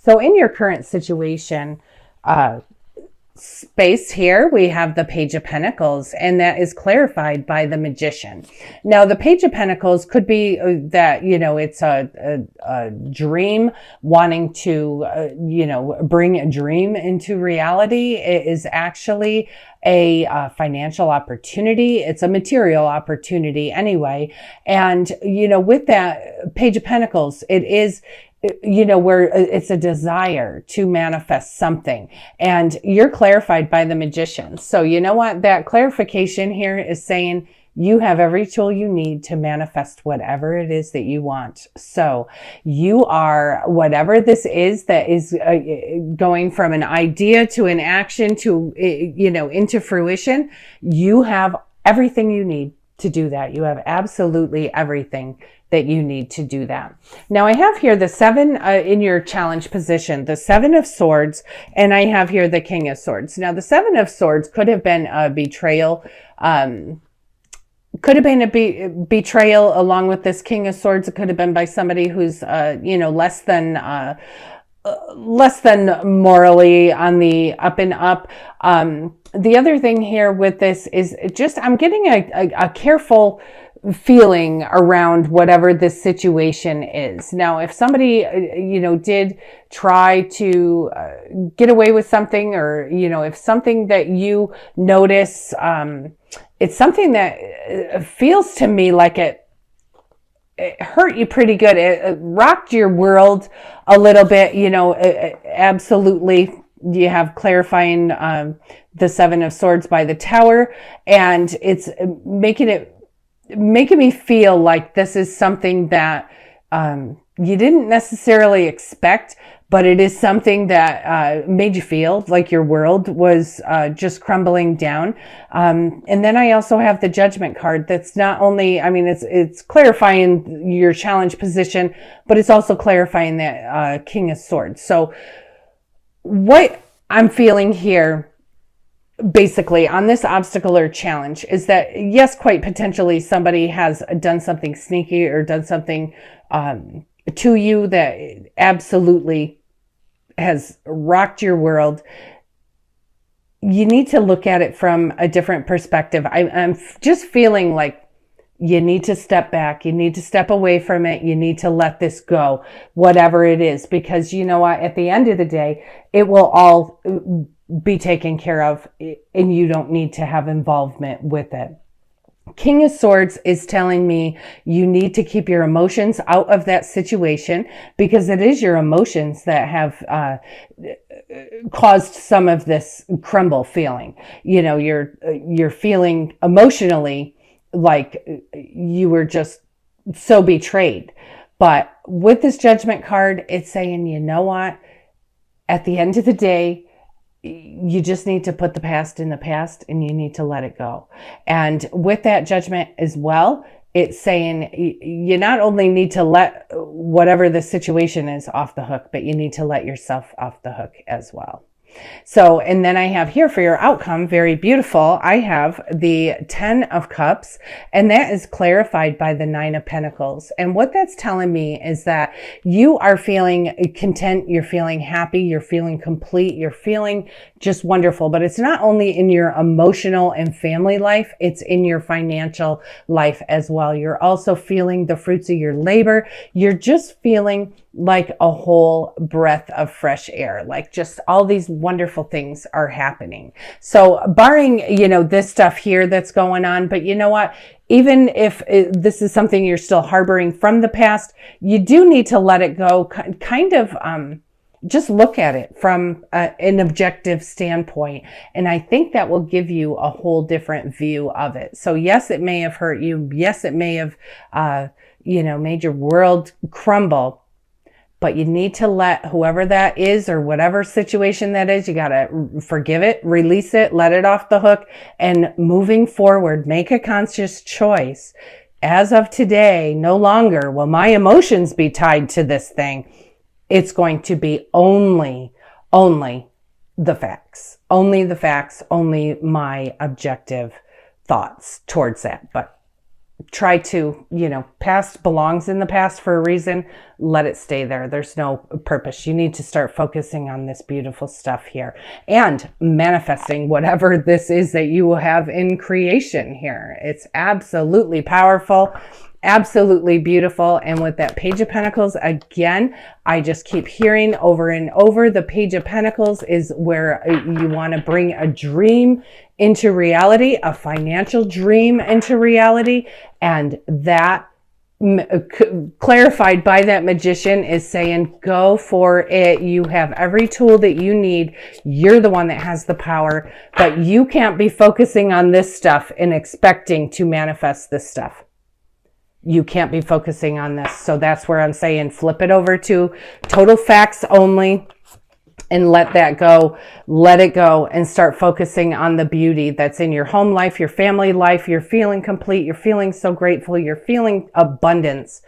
So in your current situation, space here, we have the Page of Pentacles, and that is clarified by the Magician. Now, the Page of Pentacles could be that, it's a dream, wanting to, bring a dream into reality. It is actually a financial opportunity. It's a material opportunity anyway. And, with that Page of Pentacles, it is, where it's a desire to manifest something, and you're clarified by the Magician. So you know what? That clarification here is saying you have every tool you need to manifest whatever it is that you want. So you are, whatever this is that is going from an idea to an action to, into fruition, you have everything you need to do that. You have absolutely everything that you need to do that. Now I have here the 7 in your challenge position, the 7 of Swords, and I have here the King of Swords. Now the 7 of Swords could have been a betrayal, could have been a betrayal along with this King of Swords. It could have been by somebody who's, less than morally on the up and up. The other thing here with this is just, I'm getting a careful feeling around whatever this situation is. Now, if somebody, did try to get away with something, or, if something that you notice, it's something that feels to me like it hurt you pretty good. It rocked your world a little bit, absolutely. You have clarifying the 7 of Swords by the Tower, and it's making me feel like this is something that you didn't necessarily expect, but it is something that made you feel like your world was just crumbling down. And then I also have the Judgment card. That's not only, it's clarifying your challenge position, but it's also clarifying that King of Swords. So what I'm feeling here, basically, on this obstacle or challenge, is that yes, quite potentially somebody has done something sneaky or done something to you that absolutely has rocked your world. You need to look at it from a different perspective. I'm just feeling like you need to step back. You need to step away from it. You need to let this go, whatever it is, because you know what? At the end of the day, it will all be taken care of, and you don't need to have involvement with it. King of Swords is telling me you need to keep your emotions out of that situation, because it is your emotions that have caused some of this crumble feeling. You're feeling emotionally like you were just so betrayed. But with this Judgment card, it's saying, you know what? At the end of the day, you just need to put the past in the past, and you need to let it go. And with that Judgment as well, it's saying you not only need to let whatever the situation is off the hook, but you need to let yourself off the hook as well. So, and then I have here for your outcome, very beautiful, I have the 10 of Cups, and that is clarified by the 9 of Pentacles. And what that's telling me is that you are feeling content, you're feeling happy, you're feeling complete, you're feeling just wonderful. But it's not only in your emotional and family life, it's in your financial life as well. You're also feeling the fruits of your labor. You're just feeling like a whole breath of fresh air, like just all these wonderful things are happening. So barring, this stuff here that's going on, but you know what? Even if this is something you're still harboring from the past, you do need to let it go. Kind of, just look at it from an objective standpoint. And I think that will give you a whole different view of it. So yes, it may have hurt you. Yes, it may have, made your world crumble. But you need to let whoever that is, or whatever situation that is, you got to forgive it, release it, let it off the hook, and moving forward, make a conscious choice. As of today, no longer will my emotions be tied to this thing. It's going to be only the facts, only my objective thoughts towards that. But try to, past belongs in the past for a reason. Let it stay there. There's no purpose. You need to start focusing on this beautiful stuff here and manifesting whatever this is that you will have in creation here. It's absolutely powerful, absolutely beautiful. And with that Page of Pentacles, again, I just keep hearing over and over, the Page of Pentacles is where you want to bring a dream into reality, a financial dream into reality. And that clarified by that magician is saying, go for it. You have every tool that you need. You're the one that has the power, but you can't be focusing on this stuff and expecting to manifest this stuff. You can't be focusing on this. So that's where I'm saying flip it over to total facts only and let that go. Let it go and start focusing on the beauty that's in your home life, your family life. You're feeling complete. You're feeling so grateful. You're feeling abundance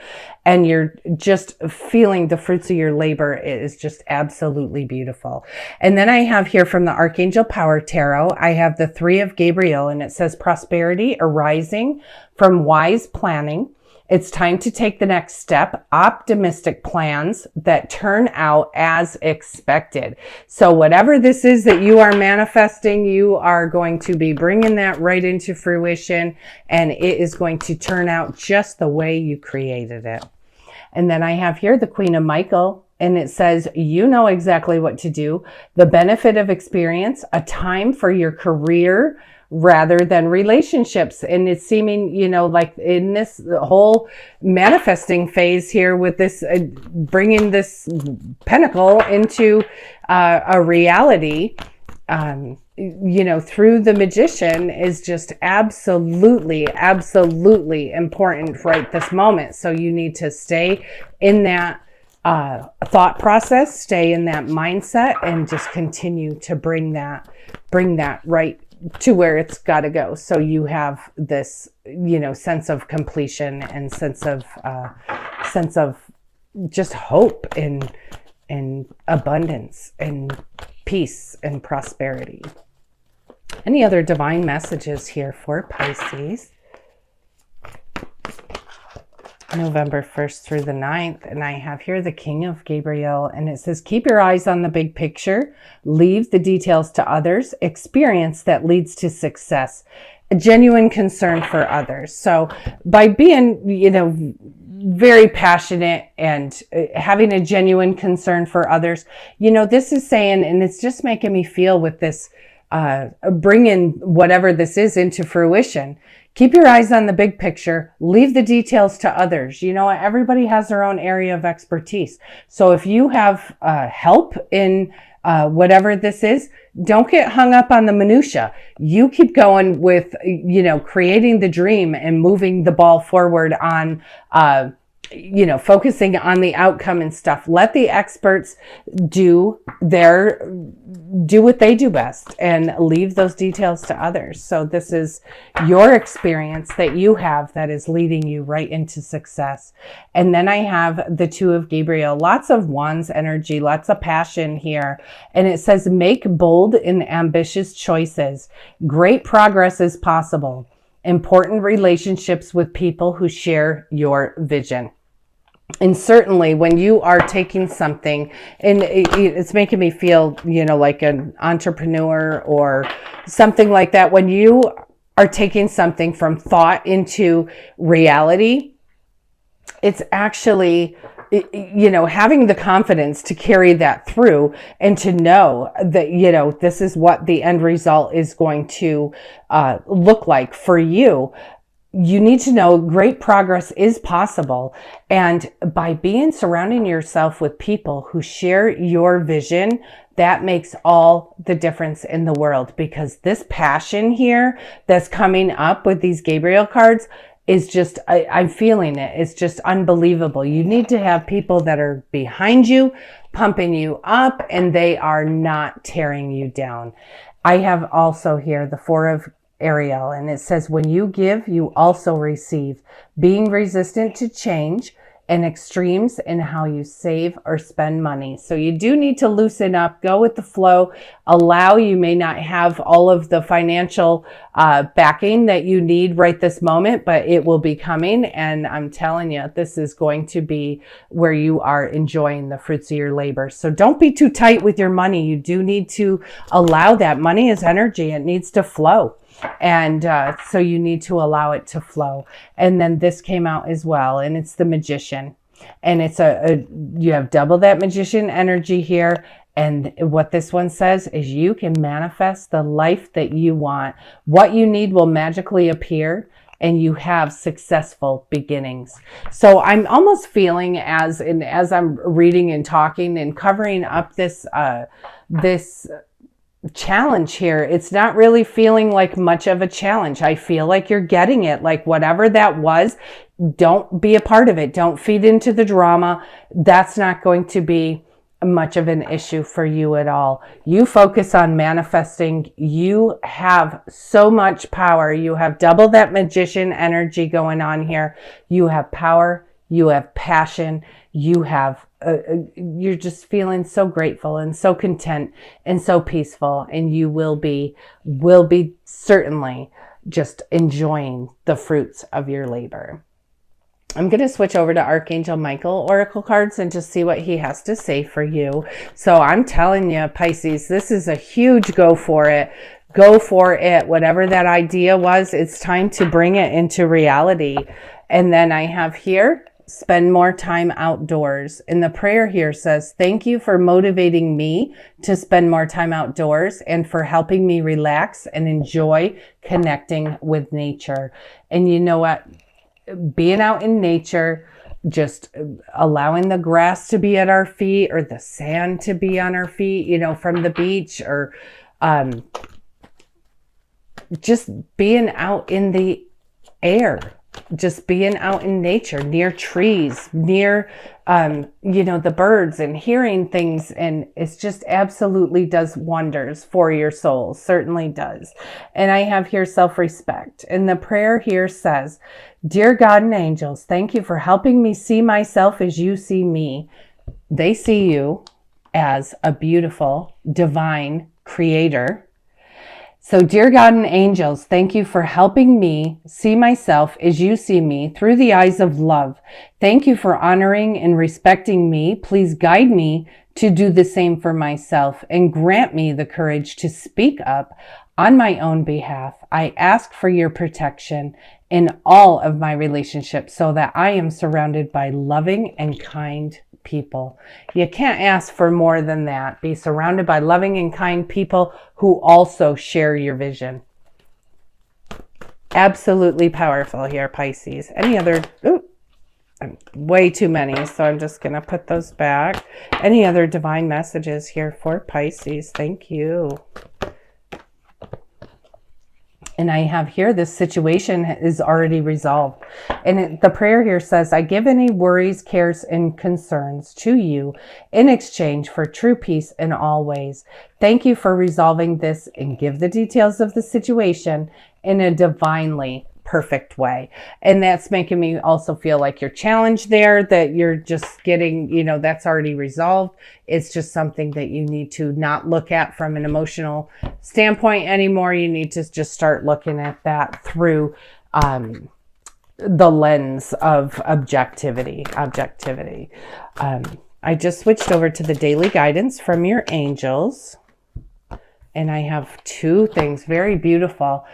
and you're just feeling the fruits of your labor. It is just absolutely beautiful. And then I have here from the Archangel Power Tarot, I have the 3 of Gabriel, and it says prosperity arising from wise planning. It's time to take the next step, optimistic plans that turn out as expected. So whatever this is that you are manifesting, you are going to be bringing that right into fruition, and it is going to turn out just the way you created it. And then I have here the Queen of Michael, and it says, you know exactly what to do. The benefit of experience, a time for your career rather than relationships. And it's seeming, like in this whole manifesting phase here with this, bringing this pentacle into a reality, through the magician is just absolutely, absolutely important right this moment. So you need to stay in that thought process, stay in that mindset, and just continue to bring that right to where it's got to go. So you have this, sense of completion and sense of just hope and abundance and peace and prosperity. Any other divine messages here for Pisces? November 1st through the 9th. And I have here the King of Gabriel, and it says, keep your eyes on the big picture, leave the details to others, experience that leads to success, a genuine concern for others. So by being, very passionate and having a genuine concern for others, this is saying, and it's just making me feel with this, bringing whatever this is into fruition. Keep your eyes on the big picture. Leave the details to others. Everybody has their own area of expertise. So if you have help in whatever this is, don't get hung up on the minutia. You keep going with, creating the dream and moving the ball forward on, focusing on the outcome and stuff. Let the experts do what they do best and leave those details to others. So this is your experience that you have that is leading you right into success. And then I have the 2 of Gabriel, lots of wands energy, lots of passion here. And it says, make bold and ambitious choices. Great progress is possible. Important relationships with people who share your vision. And certainly when you are taking something, and it's making me feel, like an entrepreneur or something like that, when you are taking something from thought into reality, it's actually, having the confidence to carry that through and to know that, this is what the end result is going to look like for you. You need to know great progress is possible. And by surrounding yourself with people who share your vision, that makes all the difference in the world, because this passion here that's coming up with these Gabriel cards is just, I'm feeling it. It's just unbelievable. You need to have people that are behind you, pumping you up, and they are not tearing you down. I have also here the 4 of Ariel, and it says, when you give, you also receive. Being resistant to change and extremes in how you save or spend money. So you do need to loosen up, go with the flow, you may not have all of the financial backing that you need right this moment, but it will be coming. And I'm telling you, this is going to be where you are enjoying the fruits of your labor. So don't be too tight with your money. You do need to allow that. Money is energy. It needs to flow. And so you need to allow it to flow. And then this came out as well, and it's the Magician. And it's you have double that Magician energy here. And what this one says is you can manifest the life that you want. What you need will magically appear, and you have successful beginnings. So I'm almost feeling as I'm reading and talking and covering up this challenge here, it's not really feeling like much of a challenge. I feel like you're getting it. Like whatever that was, don't be a part of it. Don't feed into the drama. That's not going to be much of an issue for you at all. You focus on manifesting. You have so much power. You have double that Magician energy going on here. You have power. You have passion. You have you're just feeling so grateful and so content and so peaceful, and you will be certainly just enjoying the fruits of your labor. I'm going to switch over to Archangel Michael Oracle cards and just see what he has to say for you. So I'm telling you, Pisces, this is a huge go for it. Go for it. Whatever that idea was, it's time to bring it into reality. And then I have here, spend more time outdoors. And the prayer here says, thank you for motivating me to spend more time outdoors and for helping me relax and enjoy connecting with nature. And you know what? Being out in nature, just allowing the grass to be at our feet or the sand to be on our feet, you know, from the beach, or just being out in the air. Just being out in nature, near trees, near, you know, the birds, and hearing things. And it's just absolutely does wonders for your soul. Certainly does. And I have here self-respect. And the prayer here says, dear God and angels, thank you for helping me see myself as you see me. They see you as a beautiful, divine creator. So dear God and angels, thank you for helping me see myself as you see me through the eyes of love. Thank you for honoring and respecting me. Please guide me to do the same for myself and grant me the courage to speak up on my own behalf. I ask for your protection in all of my relationships so that I am surrounded by loving and kind people. You can't ask for more than that. Be surrounded by loving and kind people who also share your vision. Absolutely powerful here, Pisces. Any other, way too many, so I'm just going to put those back. Any other divine messages here for Pisces? Thank you. And I have here, this situation is already resolved. And the prayer here says, I give any worries, cares, and concerns to you in exchange for true peace in all ways. Thank you for resolving this, and give the details of the situation in a divinely perfect way. And that's making me also feel like you're challenged there, that you're just getting, you know, that's already resolved. It's just something that you need to not look at from an emotional standpoint anymore. You need to just start looking at that through the lens of objectivity. I just switched over to the daily guidance from your angels, and I have two things, very beautiful.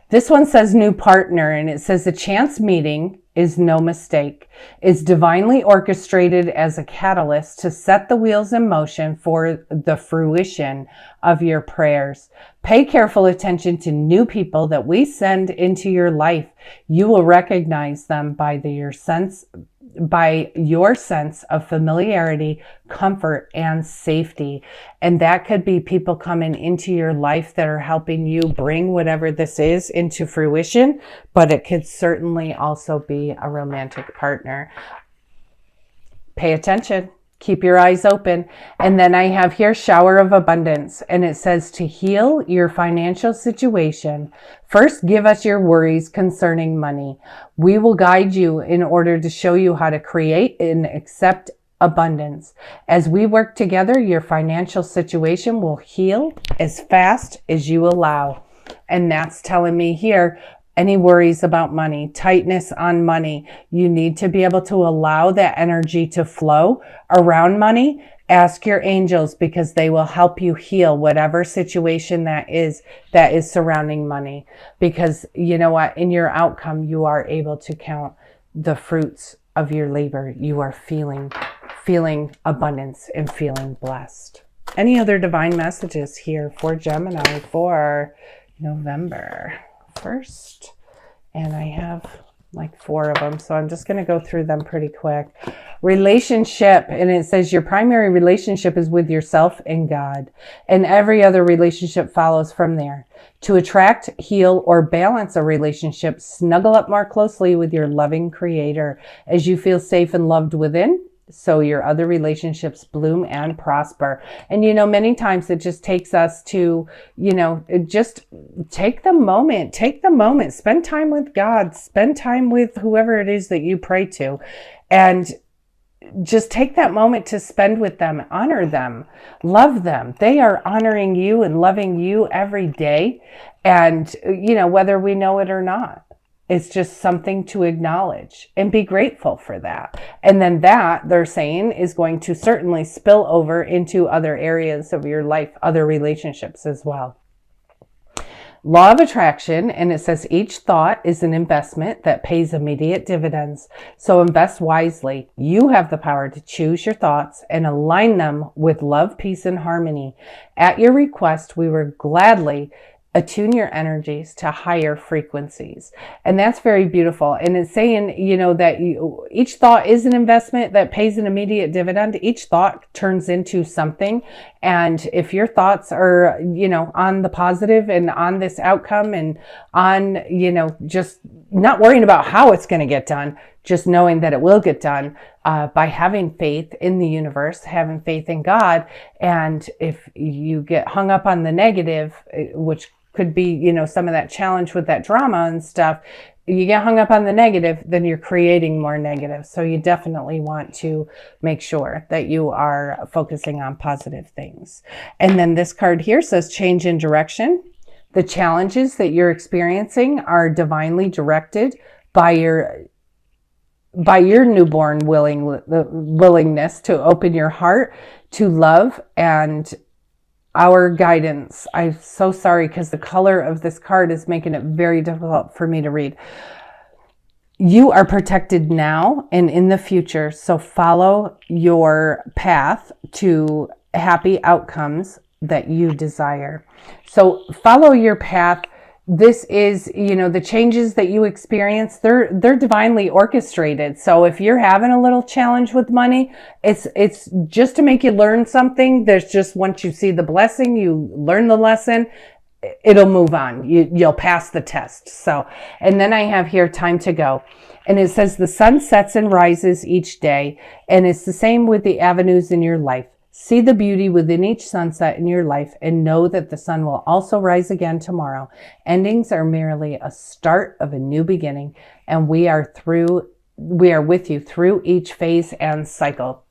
This one says new partner, and it says a chance meeting is no mistake. It's divinely orchestrated as a catalyst to set the wheels in motion for the fruition of your prayers. Pay careful attention to new people that we send into your life. You will recognize them by your sense of familiarity, comfort, and safety. And that could be people coming into your life that are helping you bring whatever this is into fruition, but it could certainly also be a romantic partner. Pay attention. Keep your eyes open. And then I have here shower of abundance. And it says to heal your financial situation, first give us your worries concerning money. We will guide you in order to show you how to create and accept abundance. As we work together, your financial situation will heal as fast as you allow. And that's telling me here, any worries about money, tightness on money, you need to be able to allow that energy to flow around money. Ask your angels, because they will help you heal whatever situation that is surrounding money. Because you know what? In your outcome, you are able to count the fruits of your labor. You are feeling abundance and feeling blessed. Any other divine messages here for Gemini for November 1st? And I have like 4 of them, so I'm just going to go through them pretty quick. Relationship, and it says your primary relationship is with yourself and God, and every other relationship follows from there. To attract, heal, or balance a relationship, snuggle up more closely with your loving Creator. As you feel safe and loved within, so your other relationships bloom and prosper. And, many times it just takes us to, just take the moment, spend time with God, spend time with whoever it is that you pray to, and just take that moment to spend with them, honor them, love them. They are honoring you and loving you every day. And, whether we know it or not. It's just something to acknowledge and be grateful for that. And then that, they're saying, is going to certainly spill over into other areas of your life, other relationships as well. Law of attraction, and it says each thought is an investment that pays immediate dividends. So invest wisely. You have the power to choose your thoughts and align them with love, peace, and harmony. At your request, we will gladly attune your energies to higher frequencies. And that's very beautiful. And it's saying, that each thought is an investment that pays an immediate dividend. Each thought turns into something. And if your thoughts are, on the positive and on this outcome and on, just not worrying about how it's going to get done, just knowing that it will get done, by having faith in the universe, having faith in God. And if you get hung up on the negative, which could be, some of that challenge with that drama and stuff, you get hung up on the negative, then you're creating more negative. So you definitely want to make sure that you are focusing on positive things. And then this card here says change in direction. The challenges that you're experiencing are divinely directed by your newborn willingness to open your heart to love and our guidance. I'm so sorry, because the color of this card is making it very difficult for me to read. You are protected now and in the future, so follow your path to happy outcomes that you desire. So follow your path. This is, the changes that you experience, they're divinely orchestrated. So if you're having a little challenge with money, it's just to make you learn something. There's just, once you see the blessing, you learn the lesson, it'll move on. You'll pass the test. So, and then I have here time to go. And it says the sun sets and rises each day. And it's the same with the avenues in your life. See the beauty within each sunset in your life and know that the sun will also rise again tomorrow. Endings are merely a start of a new beginning, and we are with you through each phase and cycle.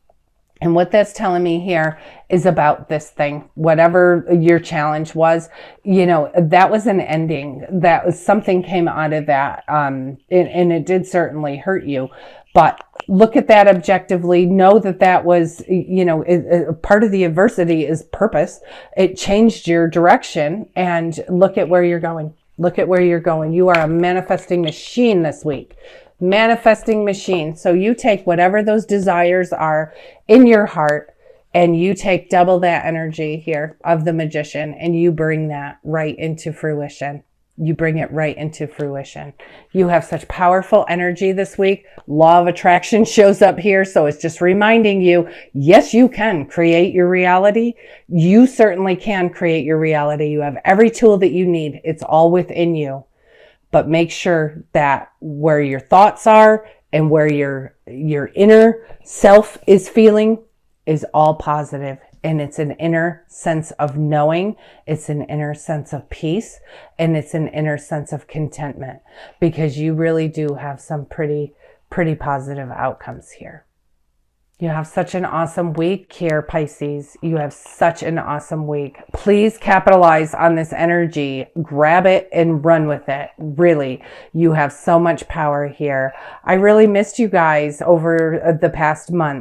And what that's telling me here is about this thing, whatever your challenge was, that was an ending. That was something came out of that. And it did certainly hurt you, but look at that objectively. Know that was, part of the adversity is purpose. It changed your direction, and look at where you're going. Look at where you're going. You are a manifesting machine this week. Manifesting machine. So you take whatever those desires are in your heart, and you take double that energy here of the magician, and you bring that right into fruition. You bring it right into fruition. You have such powerful energy this week. Law of attraction shows up here. So it's just reminding you, yes, you can create your reality. You certainly can create your reality. You have every tool that you need. It's all within you. But make sure that where your thoughts are and where your inner self is feeling, is all positive, and it's an inner sense of knowing, it's an inner sense of peace, and it's an inner sense of contentment, because you really do have some pretty positive outcomes here. You have such an awesome week here, Pisces. You have such an awesome week. Please capitalize on this energy. Grab it and run with it. Really, you have so much power here. I really missed you guys over the past month.